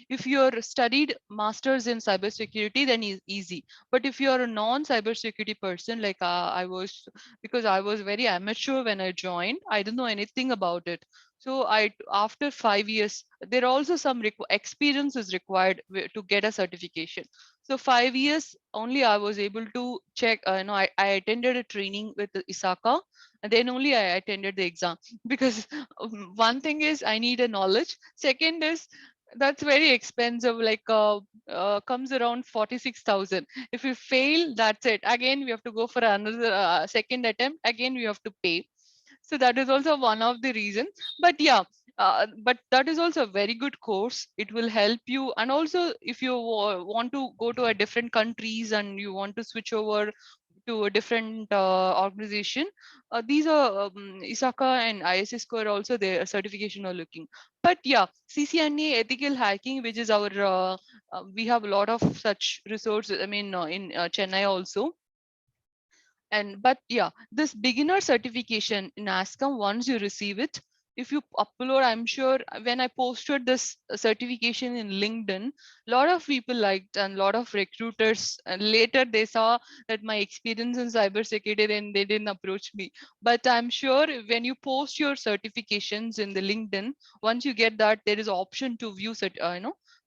if you're studied masters in cybersecurity, then it's easy. But if you're a non-cybersecurity person, like I was, because I was very amateur when I joined, I didn't know anything about it. So after 5 years, there are also some experience is required to get a certification. So 5 years only I was able to check. I attended a training with the ISACA, and then only I attended the exam, because one thing is I need a knowledge. Second is that's very expensive. Like comes around 46,000. If we fail, that's it. Again, we have to go for another second attempt. Again, we have to pay. So that is also one of the reasons. But yeah, but that is also a very good course. It will help you. And also, if you want to go to a different countries and you want to switch over to a different organization, these are ISACA and ISS score also their certification are looking. But yeah, CCNA ethical hacking, which is our we have a lot of such resources. I mean, in Chennai also. And but yeah, this beginner certification in NASCOM, once you receive it, if you upload, I'm sure when I posted this certification in LinkedIn, a lot of people liked, and a lot of recruiters, and later they saw that my experience in cybersecurity, and they didn't approach me. But I'm sure when you post your certifications in the LinkedIn, once you get that, there is option to view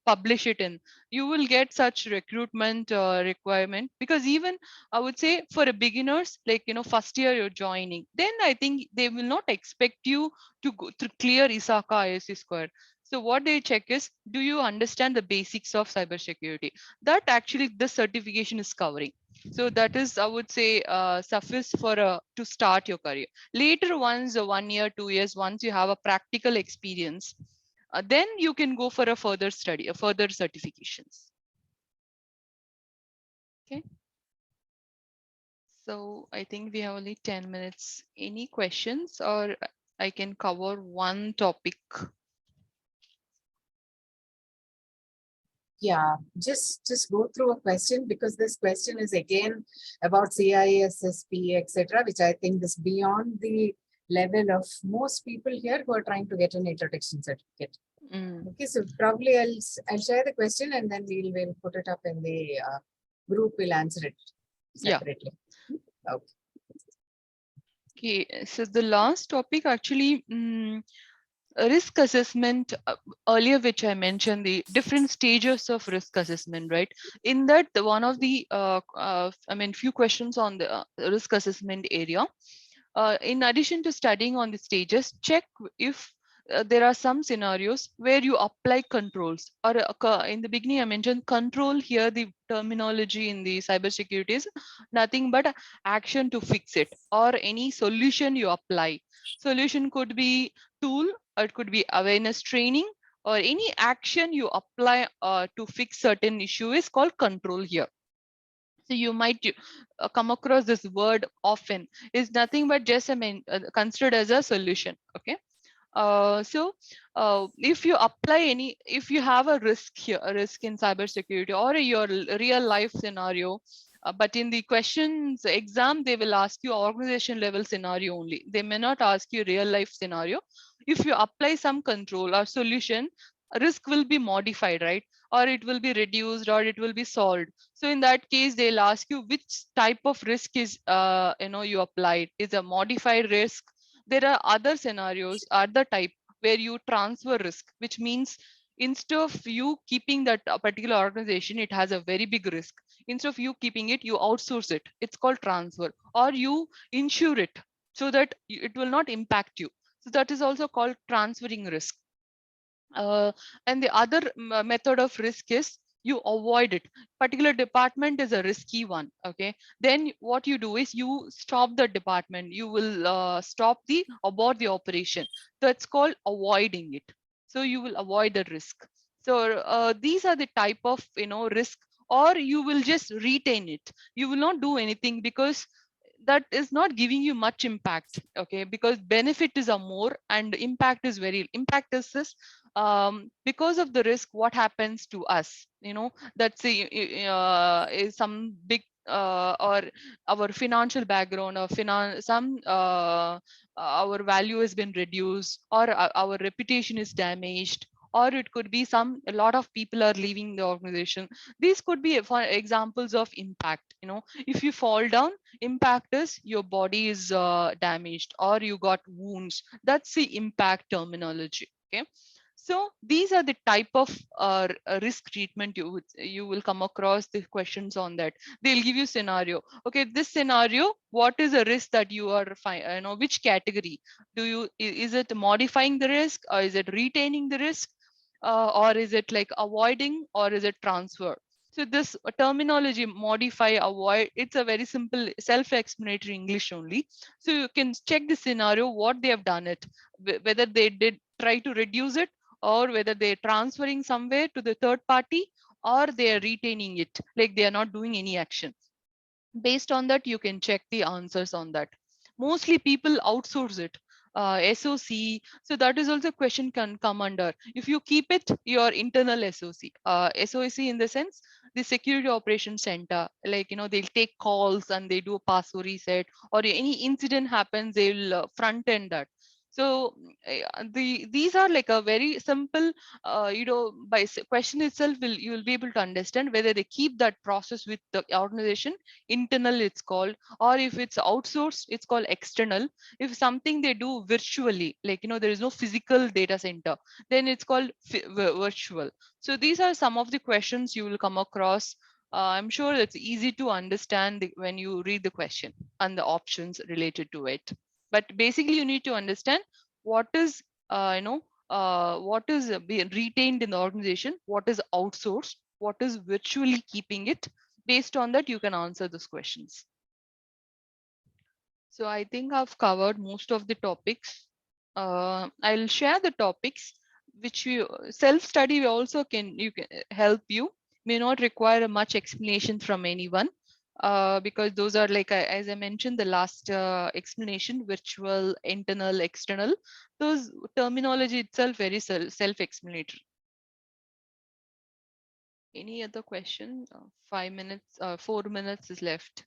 publish it in, you will get such recruitment requirement. Because even I would say for a beginners, like first year you're joining, then I think they will not expect you to go to clear ISACA ISC square. So what they check is, do you understand the basics of cybersecurity? That actually this certification is covering. So that is, I would say, suffice for to start your career. Later, once 1 year, 2 years, once you have a practical experience, then you can go for a further study, a further certifications. Okay. So I think we have only 10 minutes. Any questions, or I can cover one topic? Yeah, just go through a question, because this question is again about CISSP, etc., which I think is beyond the level of most people here who are trying to get an introduction certificate. Okay, so probably I'll share the question, and then we'll put it up in the group. We'll answer it separately. Yeah. Okay. Okay, so the last topic actually, risk assessment, earlier which I mentioned, the different stages of risk assessment, right? In that, one of the few questions on the risk assessment area. In addition to studying on the stages, check if there are some scenarios where you apply controls, or in the beginning I mentioned control. Here the terminology in the cybersecurity is nothing but action to fix it, or any solution you apply. Solution could be tool, or it could be awareness training, or any action you apply to fix certain issue is called control here. So you might come across this word often. Is nothing but just considered as a solution. Okay. If you apply if you have a risk here, a risk in cybersecurity, or your real life scenario, but in the questions exam, they will ask you organization level scenario only. They may not ask you real life scenario. If you apply some control or solution, risk will be modified, right? Or it will be reduced, or it will be solved. So in that case, they'll ask you which type of risk is you applied. Is a modified risk? There are other scenarios, other type where you transfer risk, which means instead of you keeping that particular organization, it has a very big risk. Instead of you keeping it, you outsource it. It's called transfer, or you insure it so that it will not impact you. So that is also called transferring risk. And the other method of risk is you avoid it. Particular department is a risky one. Okay, then what you do is you stop the department, you will stop the abort the operation. That's called avoiding it. So you will avoid the risk. So these are the type of risk. Or you will just retain it, you will not do anything, because that is not giving you much impact. Okay, because benefit is a more and impact is very, impact is this, because of the risk what happens to us, that's is some big or our financial background, or some our value has been reduced, or our reputation is damaged, or it could be a lot of people are leaving the organization. These could be for examples of impact. If you fall down, impact is your body is damaged or you got wounds. That's the impact terminology. Okay, so these are the type of risk treatment you will come across the questions on that. They'll give you scenario. Okay, this scenario, what is a risk that you are which category do you, is it modifying the risk, or is it retaining the risk, or is it like avoiding, or is it transfer? So this terminology, modify, avoid, it's a very simple self-explanatory English only. So you can check the scenario, what they have done it, whether they did try to reduce it, or whether they're transferring somewhere to the third party, or they are retaining it, like they are not doing any action. Based on that, you can check the answers on that. Mostly people outsource it. SOC, so that is also a question can come under. If you keep it your internal SOC, SOC in the sense the security operations center, like they'll take calls and they do a password reset, or any incident happens, they'll front end that. So these are like a very simple by question itself, you will be able to understand whether they keep that process with the organization internal, it's called, or if it's outsourced, it's called external. If something they do virtually, like there is no physical data center, then it's called virtual. So these are some of the questions you will come across. I'm sure it's easy to understand when you read the question and the options related to it. But basically you need to understand what is what is being retained in the organization, what is outsourced, what is virtually keeping it. Based on that, you can answer those questions. So I think I've covered most of the topics. I'll share the topics which you self-study also you can help you. May not require much explanation from anyone, because those are like, as I mentioned, the last explanation, virtual, internal, external, those terminology itself very self-explanatory. Any other question? 5 minutes, 4 minutes is left.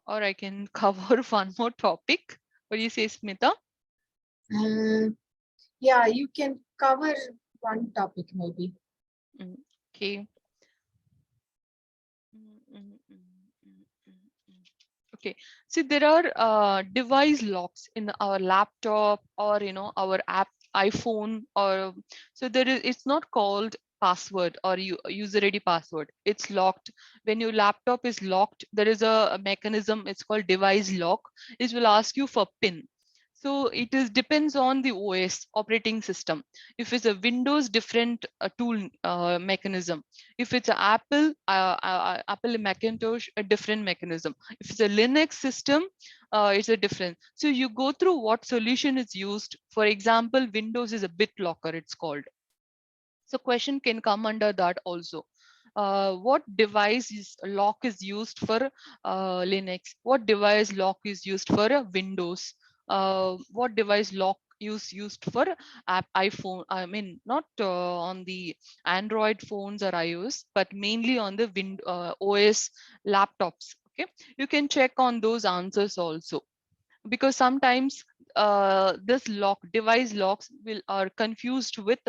Or I can cover one more topic. What do you say, Smita? Yeah, you can cover one topic maybe. Okay. Okay, so there are device locks in our laptop, or our app iPhone, or so there is, it's not called password or user ID password, it's locked. When your laptop is locked, there is a mechanism, it's called device lock. It will ask you for PIN. So it is depends on the OS operating system. If it's a Windows, different tool mechanism. If it's an Apple, Apple Macintosh, a different mechanism. If it's a Linux system, it's a different. So you go through what solution is used. For example, Windows is a BitLocker, it's called. So question can come under that also. What device lock is used for Linux? What device lock is used for Windows? What device lock used for iPhone? I mean, not on the Android phones or iOS, but mainly on the OS laptops. Okay, you can check on those answers also, because sometimes this device locks are confused with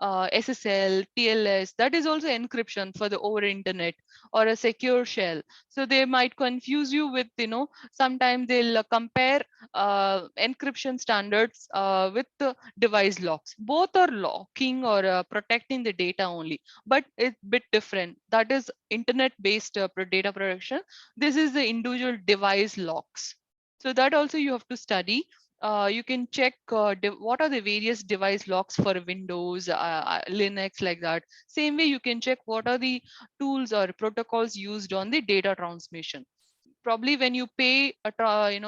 SSL, TLS, that is also encryption for the over internet, or a secure shell. So they might confuse you with, sometimes they'll compare encryption standards with the device locks. Both are locking or protecting the data only, but it's a bit different. That is internet based data protection. This is the individual device locks. So that also you have to study. you can check what are the various device locks for Windows, Linux, like that. Same way, you can check what are the tools or protocols used on the data transmission. Probably when you pay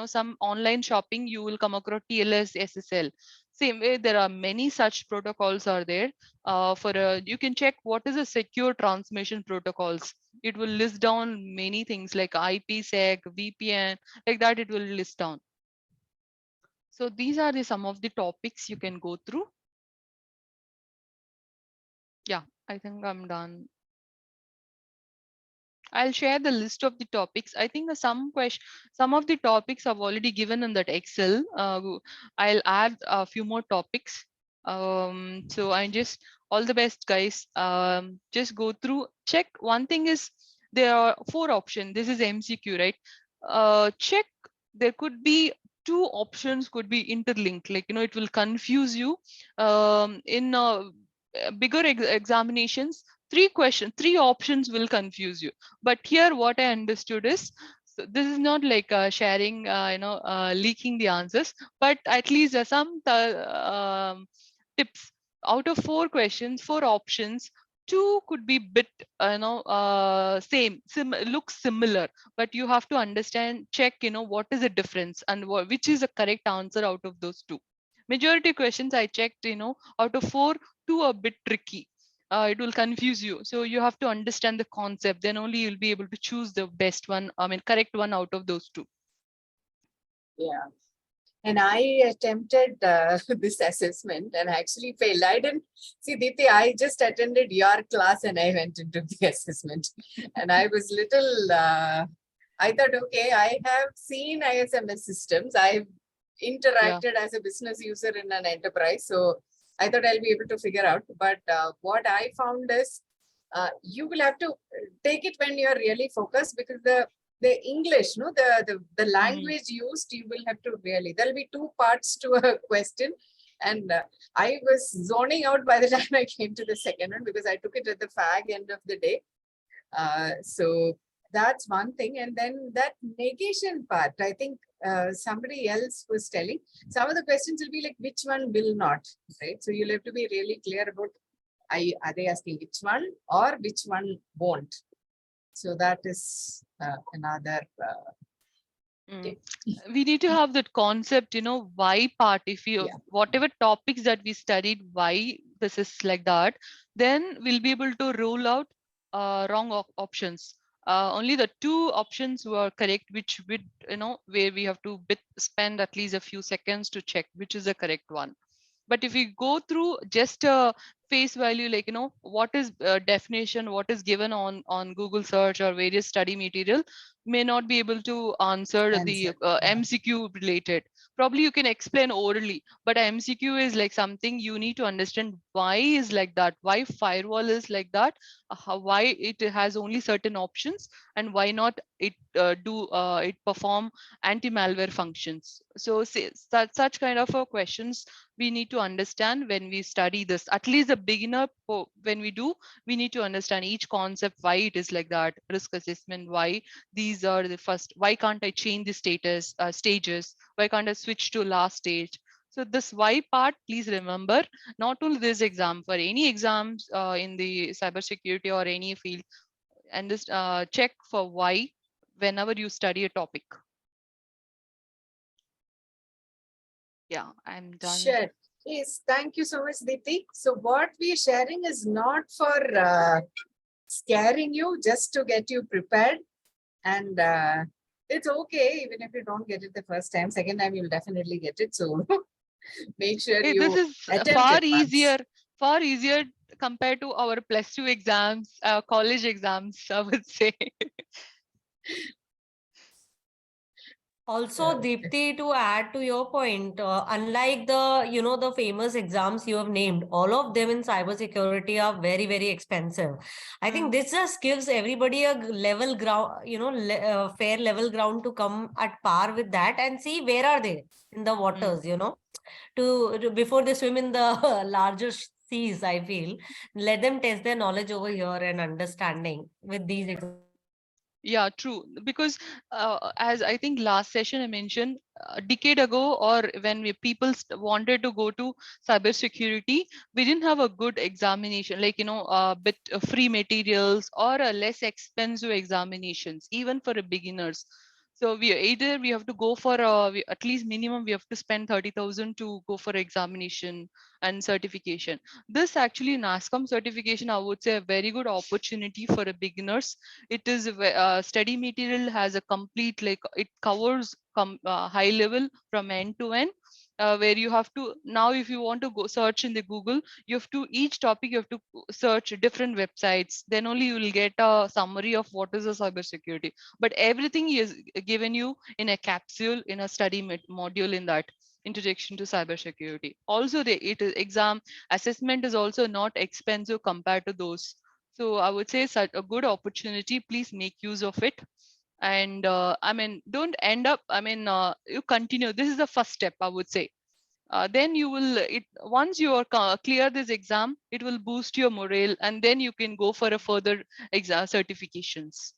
some online shopping, you will come across TLS, SSL. Same way, there are many such protocols are there. You can check what is a secure transmission protocols. It will list down many things like IPsec, VPN, like that. It will list down. So these are some of the topics you can go through. Yeah, I think I'm done. I'll share the list of the topics. I think some of the topics I've already given in that Excel. I'll add a few more topics. So I just all the best, guys. Just go through. Check. One thing is there are 4 options. This is MCQ, right? Check. There could be 2 options could be interlinked. Like it will confuse you. In bigger examinations, 3 options will confuse you. But here what I understood is, so this is not like sharing leaking the answers, but at least some tips. Out of 4 questions, 4 options, 2 could be bit looks similar, but you have to understand, check what is the difference and which is the correct answer out of those 2. Majority questions I checked, out of 4, 2 are a bit tricky. It will confuse you. So you have to understand the concept. Then only you'll be able to choose the best one, correct one out of those 2. Yeah. And I attempted this assessment and actually failed. I didn't see, Diti, I just attended your class and I went into the assessment. And I was little, I thought, okay, I have seen ISMS systems. I've interacted as a business user in an enterprise. So I thought I'll be able to figure out. But what I found is you will have to take it when you're really focused, because the English, no, the language used, you will have to really, there'll be 2 parts to a question. And I was zoning out by the time I came to the second one, because I took it at the fag end of the day. So that's one thing. And then that negation part, I think somebody else was telling, some of the questions will be like, which one will not, right? So you'll have to be really clear about, are they asking which one or which one won't? So that is another tip. We need to have that concept, why part. If you whatever topics that we studied, why this is like that, then we'll be able to rule out wrong options. Only the 2 options were correct, which would where we have to spend at least a few seconds to check which is the correct one. But if we go through just a face value, like what is definition, what is given on Google search or various study material, may not be able to answer the MCQ related. Probably you can explain orally, but MCQ is like something you need to understand why is like that, why firewall is like that, why it has only certain options, and why not it it perform anti-malware functions. So such kind of questions we need to understand when we study this. At least the beginner, when we do, we need to understand each concept, why it is like that, risk assessment, why these are the first, why can't I change the stages, why can't I switch to last stage. So this why part, please remember, not only this exam, for any exams in the cybersecurity or any field, and just check for why whenever you study a topic. Yeah, I'm done. Sure. Yes, thank you so much, Diti. So what we are sharing is not for scaring you, just to get you prepared. And it's okay, even if you don't get it the first time, second time you'll definitely get it. So make sure you This is attempt far easier compared to our +2 exams, college exams, I would say. Also, Deepti, to add to your point, unlike the, the famous exams you have named, all of them in cybersecurity are very, very expensive. I think this just gives everybody a level ground, fair level ground to come at par with that and see where are they in the waters, before they swim in the larger seas, I feel. Let them test their knowledge over here and understanding with these exams. Yeah, true. Because as I think last session I mentioned, a decade ago, or when people wanted to go to cybersecurity, we didn't have a good examination, like, a bit free materials or a less expensive examinations, even for beginners. So we have to go for at least minimum we have to spend 30,000 to go for examination and certification. This actually NASCOM certification, I would say, a very good opportunity for a beginners. It is study material, has a complete, like, it covers high level from end to end, where you have to, now if you want to go search in the Google, you have to, each topic you have to search different websites, then only you will get a summary of what is a cybersecurity. But everything is given you in a capsule, in a study module, in that introduction to cybersecurity. Also, exam assessment is also not expensive compared to those. So I would say such a good opportunity. Please make use of it. And I mean, don't end up, I mean, you continue. This is the first step, I would say. Then you will, once you are clear this exam, it will boost your morale, and then you can go for a further exam certifications.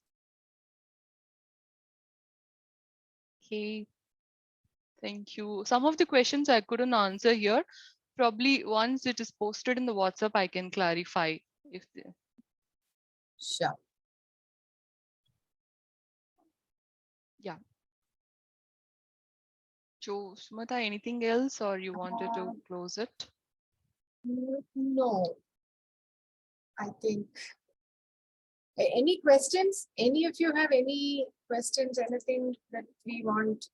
Okay. Thank you. Some of the questions I couldn't answer here. Probably once it is posted in the WhatsApp, I can clarify if Sure. yeah. So, Sumata, anything else, or you wanted to close it? No, I think. Any questions? Any of you have any questions, anything that we want?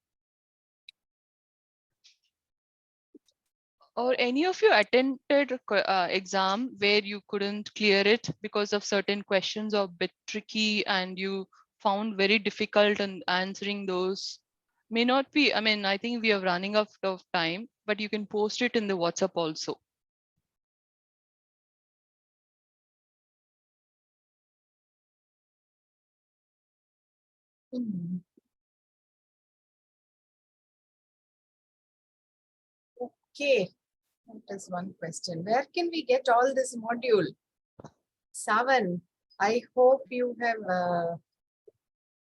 Or any of you attended exam where you couldn't clear it because of certain questions are a bit tricky and you found very difficult in answering those? May not be, I mean, I think we are running out of time, but you can post it in the WhatsApp also. Hmm. Okay, that is one question. Where can we get all this module? Savan, I hope you have,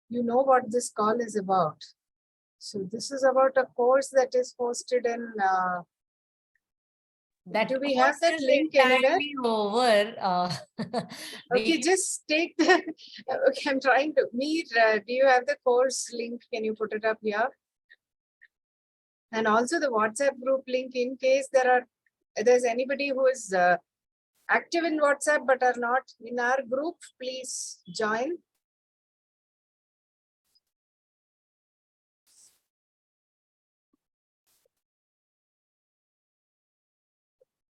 you know what this call is about. So this is about a course that is hosted in, That do we have course that is link anywhere? entirely over. Okay, just take the, okay, I'm trying to, Meet, do you have the course link? Can you put it up here? And also the WhatsApp group link in case there's anybody who is active in WhatsApp but are not in our group, please join.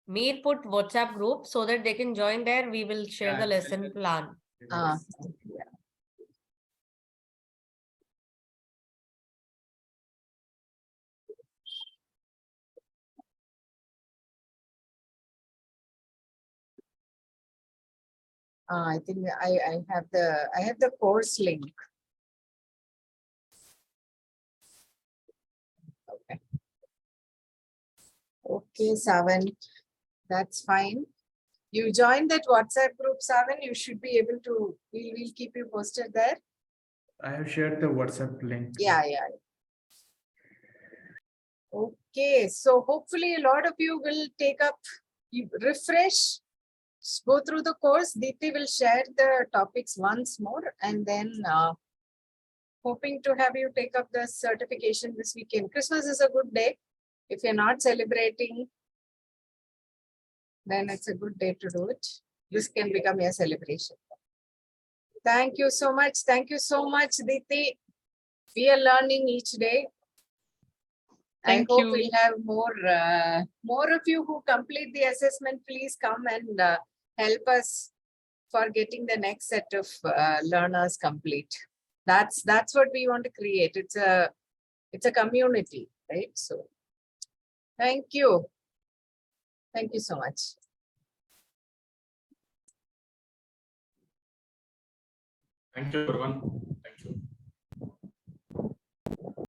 Meet put WhatsApp group so that they can join there. We will share Yeah, the lesson plan. Yeah. I think I have the course link. Okay. Okay, Savan, that's fine. You join that WhatsApp group, Savan. You should be able to. We'll keep you posted there. I have shared the WhatsApp link. Yeah. Okay, so hopefully a lot of you will take up, you refresh, go through the course. Deepti will share the topics once more, and then hoping to have you take up the certification this weekend. Christmas is a good day. If you're not celebrating, then it's a good day to do it. This can become your celebration. Thank you so much. Thank you so much, Deepti. We are learning each day. Thank I hope you. we'll have more of you who complete the assessment. Please come and help us for getting the next set of learners complete. That's what we want to create. It's a community, right? So thank you. Thank you so much. Thank you, everyone.